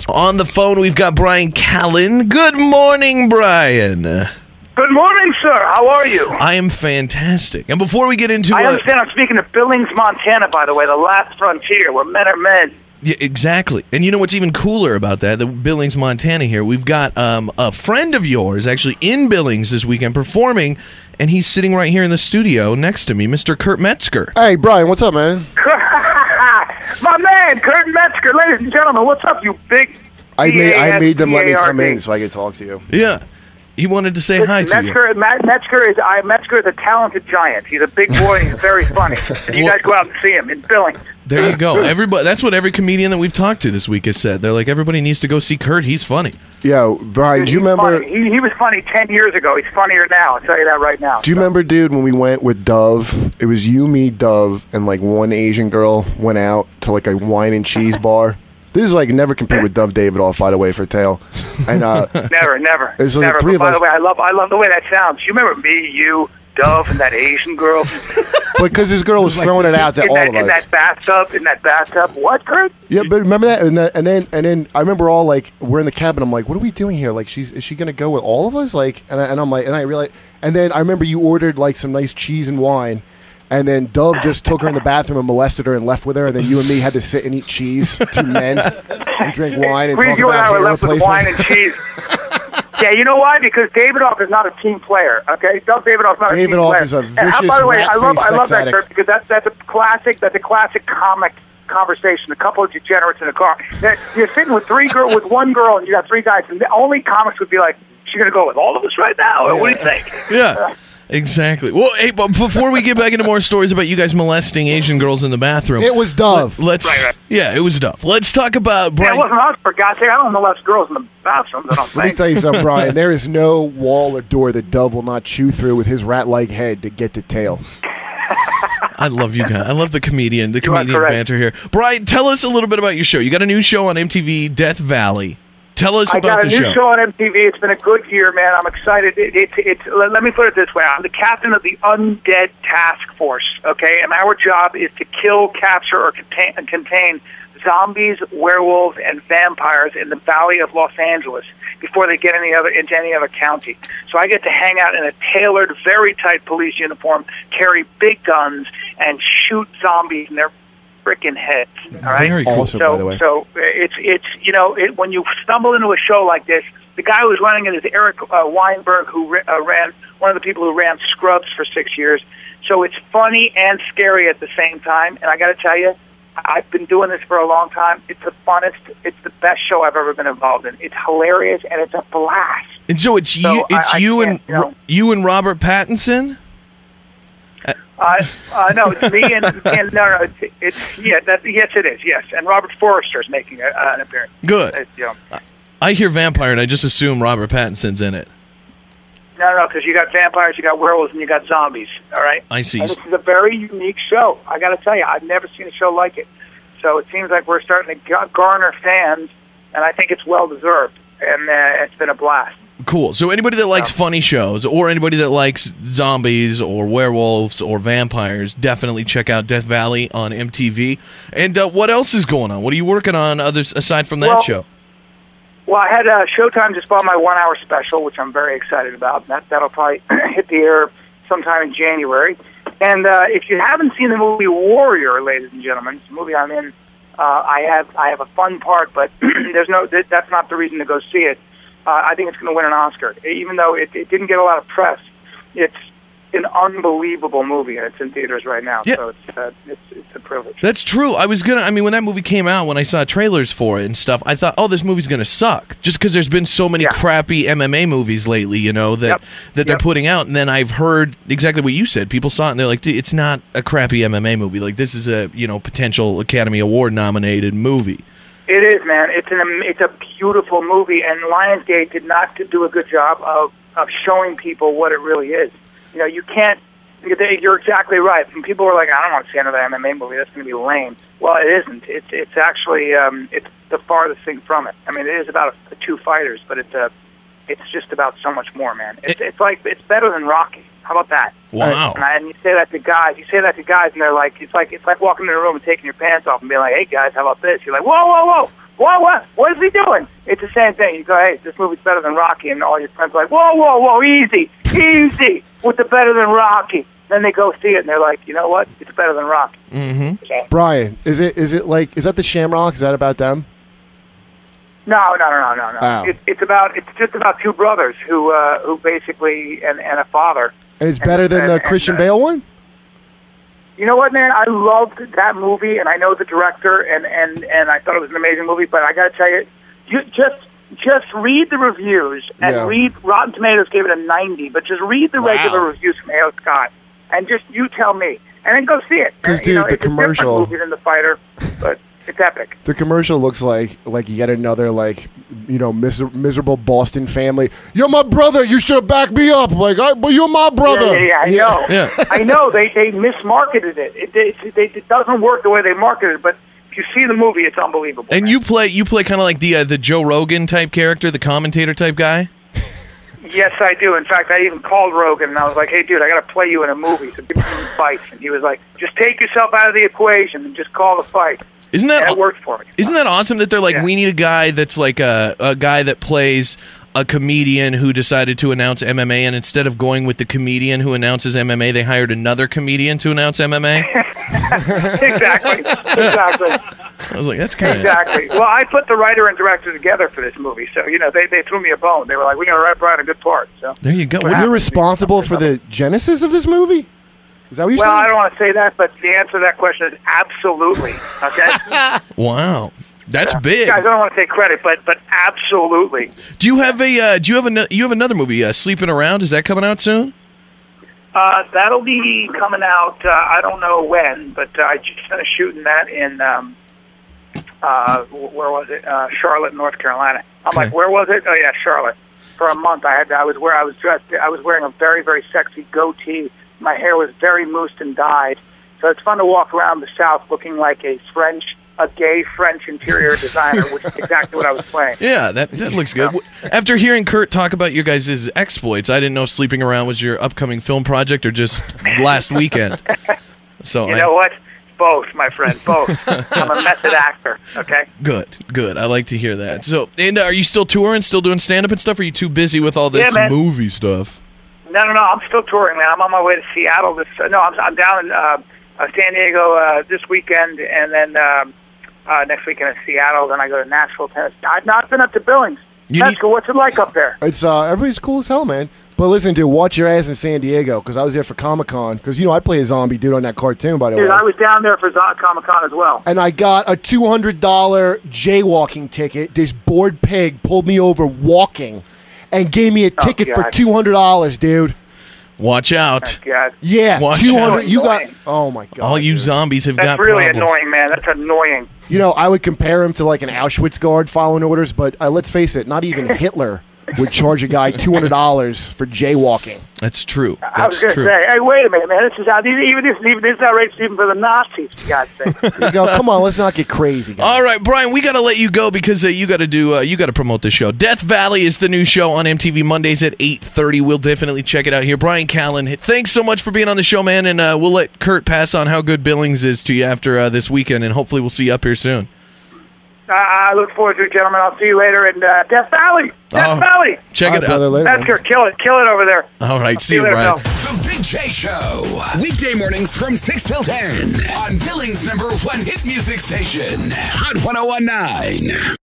On the phone, we've got Bryan Callen. Good morning, Bryan. Good morning, sir. How are you? I am fantastic. And before we get into I understand I'm speaking to Billings, Montana, by the way, the last frontier where men are men. Yeah, exactly. And you know what's even cooler about that? The Billings, Montana here. We've got a friend of yours actually in Billings this weekend performing, and he's sitting right here in the studio next to me, Mr. Kurt Metzger. Hey, Bryan, what's up, man? My man, Kurt Metzger. Ladies and gentlemen, what's up, you big I made them let me come in so I could talk to you. Yeah. He wanted to say hi to you. Metzger is a talented giant. He's a big boy and he's very funny. And you guys go out and see him in Billings. There you go. Everybody, that's what every comedian that we've talked to this week has said. They're like, everybody needs to go see Kurt. He's funny. Yeah, Bryan, do you remember? He was funny 10 years ago. He's funnier now. I'll tell you that right now. Do you remember, dude, when we went with Dove? It was you, me, Dove, and like one Asian girl went out to like a wine and cheese bar. This is like never compete with Dove Davidoff, by the way, for tail. And never. It's like never. The three of by us. the way, I love the way that sounds. You remember me, you, Dove, and that Asian girl? Because this girl was throwing it out to all of us. In that bathtub. What, Kurt? Yeah, but remember that? And then I remember all like we're in the cabin. I'm like, what are we doing here? Like, is she gonna go with all of us? Like, and I'm like, and I realized. And then I remember you ordered like some nice cheese and wine. And then Dove just took her in the bathroom and molested her and left with her. And then you and me had to sit and eat cheese, two men, and drink wine and talk you and I about were hair left with replacement. wine and cheese. Yeah, you know why? Because Davidoff is not a team player. Okay, Dove Davidoff's not a team player. Davidoff is a vicious, by the way, I love sex that, addict. Kurt, because that's a classic comic conversation. A couple of degenerates in a car. You're sitting with one girl, and you got three guys, and the only comics would be like, "Is she gonna go with all of us right now? Or what do you think?" Yeah. Exactly. Well, hey, but before we get back into more stories about you guys molesting Asian girls in the bathroom, it was Dove. Right. Yeah, it was Dove. Let's talk about Bryan. Yeah, it wasn't us, for God's sake. I don't molest girls in the bathrooms. I don't think. Let me tell you something, Bryan. There is no wall or door that Dove will not chew through with his rat-like head to get to tail. I love you guys. I love the comedian correct. banter here. Bryan, tell us a little bit about your show. You got a new show on MTV, Death Valley. Tell us about the show. I got a new show on MTV. It's been a good year, man. I'm excited. Let me put it this way. I'm the captain of the Undead Task Force, okay? And our job is to kill, capture, or contain zombies, werewolves, and vampires in the Valley of Los Angeles before they get into any other county. So I get to hang out in a tailored, very tight police uniform, carry big guns, and shoot zombies in their freaking heads. All right. Very cool. Awesome, by the way. So it's when you stumble into a show like this, the guy who's running it is Eric Weinberg, who ran one of the people who ran Scrubs for 6 years. So it's funny and scary at the same time. And I got to tell you, I've been doing this for a long time. It's the funnest. It's the best show I've ever been involved in. It's hilarious and it's a blast. And so it's you and Robert Pattinson. No, it's me and no, yes, it is, yes, and Robert Forrester is making an appearance. Good. I hear vampire, and I just assume Robert Pattinson's in it. No, because you got vampires, you got werewolves, and you got zombies. All right. I see. And this is a very unique show. I got to tell you, I've never seen a show like it. So it seems like we're starting to garner fans, and I think it's well deserved. And it's been a blast. Cool. So anybody that likes funny shows, or anybody that likes zombies or werewolves or vampires, definitely check out Death Valley on MTV. And what else is going on? What are you working on aside from that show? Well, I had Showtime just bought my 1 hour special, which I'm very excited about. That'll probably hit the air sometime in January. And if you haven't seen the movie Warrior, ladies and gentlemen, it's a movie I'm in. I have a fun part, but that's not the reason to go see it. I think it's going to win an Oscar. Even though it didn't get a lot of press, it's an unbelievable movie, and it's in theaters right now. Yeah. So it's a privilege. That's true. When that movie came out, when I saw trailers for it and stuff, I thought, oh, this movie's going to suck. Just because there's been so many crappy MMA movies lately, that they're putting out. And then I've heard exactly what you said. People saw it, and they're like, it's not a crappy MMA movie. Like, this is a, potential Academy Award nominated movie. It is, man. It's a beautiful movie, and Lionsgate did not do a good job of showing people what it really is. You can't. You're exactly right. And people were like, I don't want to see another MMA movie. That's going to be lame. Well, it isn't. It's actually it's the farthest thing from it. I mean, it is about two fighters, but it's just about so much more, man. It's better than Rocky. How about that? Wow. And you say that to guys. And they're like, it's like walking in a room and taking your pants off and being like, hey guys, how about this? You're like, whoa, What is he doing? It's the same thing. You go, hey, this movie's better than Rocky, and all your friends are like, whoa, easy, with the better than Rocky. Then they go see it, and they're like, you know what? It's better than Rocky. Mm-hmm. Okay. Brian, is that the Shamrock? Is that about them? No. Oh. It's just about two brothers who basically and a father. And it's better than the Christian Bale one? You know what, man? I loved that movie, and I know the director, and I thought it was an amazing movie. But I got to tell you, just read the reviews and read. Rotten Tomatoes gave it a 90, but just read the regular reviews from A.O. Scott, and just you tell me, and then go see it. Because dude, the commercial, it's a different movie than The Fighter, but it's epic. The commercial looks like yet another miserable Boston family. You're my brother. You should have backed me up. But you're my brother. Yeah, I know. Yeah. I know. They mismarketed it. It doesn't work the way they marketed it. But if you see the movie, it's unbelievable. And you play kind of like the Joe Rogan type character, the commentator type guy. Yes, I do. In fact, I even called Rogan and I was like, "Hey, dude, I got to play you in a movie. So give me some fights." And he was like, "Just take yourself out of the equation and just call the fight." Isn't that it worked for me? Isn't that awesome that they're like, we need a guy that's like a guy that plays a comedian who decided to announce MMA, and instead of going with the comedian who announces MMA, they hired another comedian to announce MMA? Exactly. I was like, that's kind of... Exactly. Well, I put the writer and director together for this movie, so, they threw me a bone. They were like, we're going to write Brian a good part. So there you go. You're responsible for the genesis of this movie? Is that what you're saying? Well, I don't want to say that, but the answer to that question is absolutely. Okay. Wow, that's big. Guys, I don't want to take credit, but absolutely. Do you have another movie, Sleeping Around? Is that coming out soon? That'll be coming out. I don't know when, but I just finished shooting that in where was it? Charlotte, North Carolina. I'm like, where was it? Oh yeah, Charlotte. For a month, I was wearing a very, very sexy goatee. My hair was very moosed and dyed. So it's fun to walk around the South looking like a gay French interior designer, which is exactly what I was playing. Yeah, that looks good. After hearing Kurt talk about your guys' exploits, I didn't know Sleeping Around was your upcoming film project or just last weekend. So you know what? Both, my friend, both. I'm a method actor, okay? Good. I like to hear that. So, and are you still touring, still doing stand-up and stuff, or are you too busy with all this movie stuff? No, I'm still touring, man. I'm on my way to Seattle. I'm down in San Diego this weekend, and then next weekend in Seattle. Then I go to Nashville, Tennessee. I've not been up to Billings. What's it like up there? It's everybody's cool as hell, man. But listen, dude, watch your ass in San Diego, because I was there for Comic-Con. Because, I play a zombie dude on that cartoon, by the way. Dude, I was down there for Comic-Con as well. And I got a $200 jaywalking ticket. This bored pig pulled me over walking and gave me a ticket for $200, dude. Watch out. Oh, God. Yeah, Watch 200. out. You got. Oh my God. All you zombies have got really problems. annoying, man. That's annoying. I would compare him to like an Auschwitz guard following orders, but let's face it, not even Hitler would charge a guy $200 for jaywalking. That's true. I was going to say, hey, wait a minute, man. This is outrageous even for the Nazis, for God's sake. You go, come on, let's not get crazy, guys. All right, Brian, we got to let you go because you got to promote the show. Death Valley is the new show on MTV Mondays at 8:30. We'll definitely check it out here. Bryan Callen, thanks so much for being on the show, man, and we'll let Kurt pass on how good Billings is to you after this weekend, and hopefully we'll see you up here soon. I look forward to it, gentlemen. I'll see you later in Death Valley. Death Valley. Check it out. Metzger, kill it over there. All right, see you, Brian. The Big J Show. Weekday mornings from 6 till 10 on Billings' #1 hit music station, Hot 101.9.